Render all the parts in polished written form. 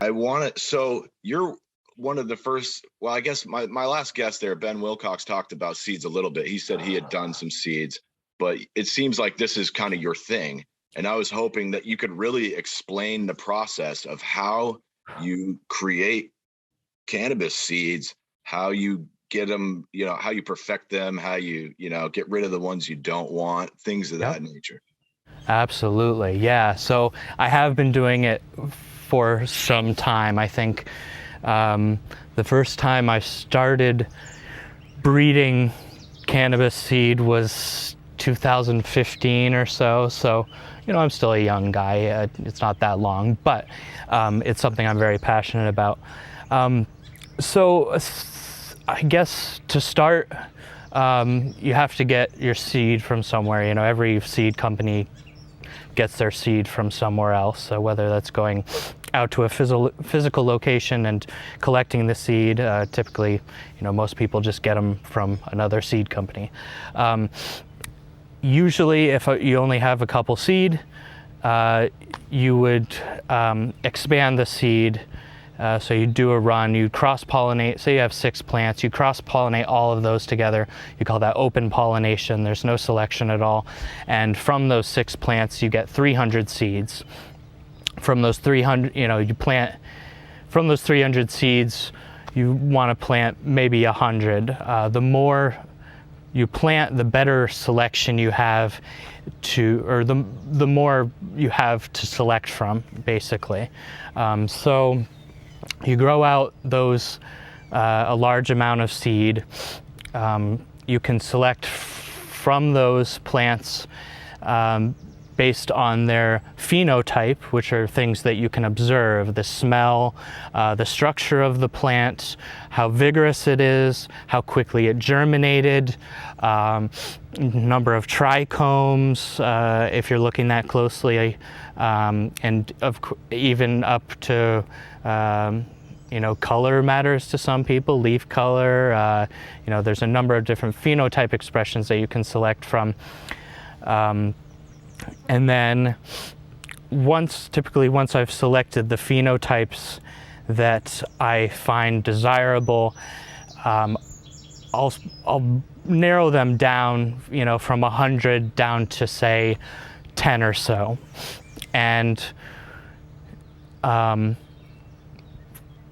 I want to. So you're one of the first. Well, I guess my last guest there, Ben Wilcox, talked about seeds a little bit. He said he had done some seeds, but it seems like this is kind of your thing. And I was hoping that you could really explain the process of how you create cannabis seeds, how you get them, how you perfect them, how you get rid of the ones you don't want, things of Yep. that nature. Absolutely, yeah. So I have been doing it for some time. I think the first time I started breeding cannabis seed was 2015 or so. So, I'm still a young guy. It's not that long, but it's something I'm very passionate about. So I guess to start, you have to get your seed from somewhere. Every seed company gets their seed from somewhere else. So whether that's going out to a physical location and collecting the seed, typically, most people just get them from another seed company. Usually, if you only have a couple seed, you would expand the seed. So you do a run, you cross-pollinate, say you have 6 plants, you cross-pollinate all of those together. You call that open pollination. There's no selection at all. And from those 6 plants, you get 300 seeds. From those 300, from those 300 seeds, you want to plant maybe 100. The more you plant, the better selection you have the more you have to select from, basically. So you grow out those, a large amount of seed. You can select from those plants based on their phenotype, which are things that you can observe: the smell, the structure of the plant, how vigorous it is, how quickly it germinated, number of trichomes, if you're looking that closely, and even up to color matters to some people, leaf color. There's a number of different phenotype expressions that you can select from. And then typically once I've selected the phenotypes that I find desirable, I'll narrow them down, from 100 down to, say, 10 or so. And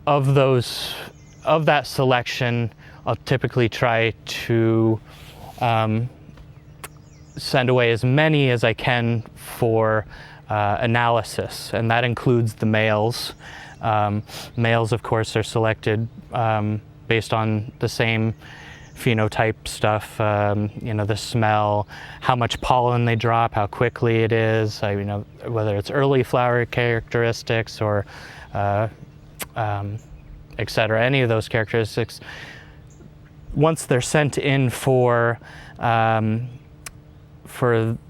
of that selection, I'll typically try to send away as many as I can for analysis, and that includes the males. Males, of course, are selected based on the same phenotype stuff, the smell, how much pollen they drop, how quickly it is, whether it's early flower characteristics or etc. Any of those characteristics. Once they're sent in for the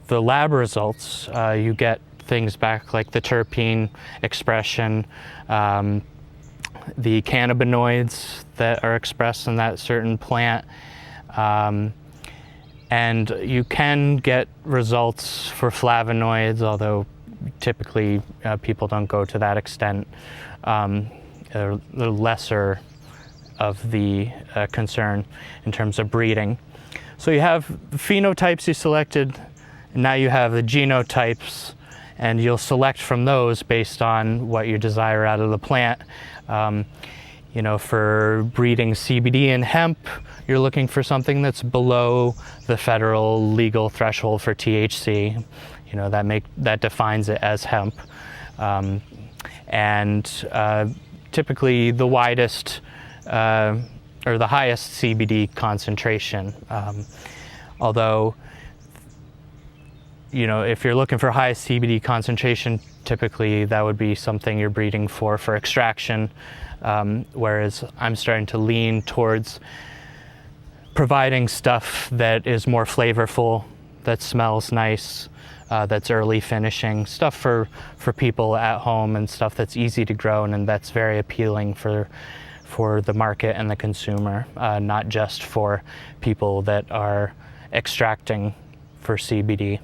lab results, you get things back like the terpene expression, the cannabinoids that are expressed in that certain plant, and you can get results for flavonoids, although typically people don't go to that extent. The lesser of the concern in terms of breeding. So you have the phenotypes you selected, and now you have the genotypes, and you'll select from those based on what you desire out of the plant. For breeding CBD and hemp, you're looking for something that's below the federal legal threshold for THC. That defines it as hemp. Typically the widest or the highest CBD concentration. Although, if you're looking for highest CBD concentration, typically that would be something you're breeding for extraction, whereas I'm starting to lean towards providing stuff that is more flavorful, that smells nice, that's early finishing, stuff for people at home, and stuff that's easy to grow and that's very appealing for the market and the consumer, not just for people that are extracting for CBD.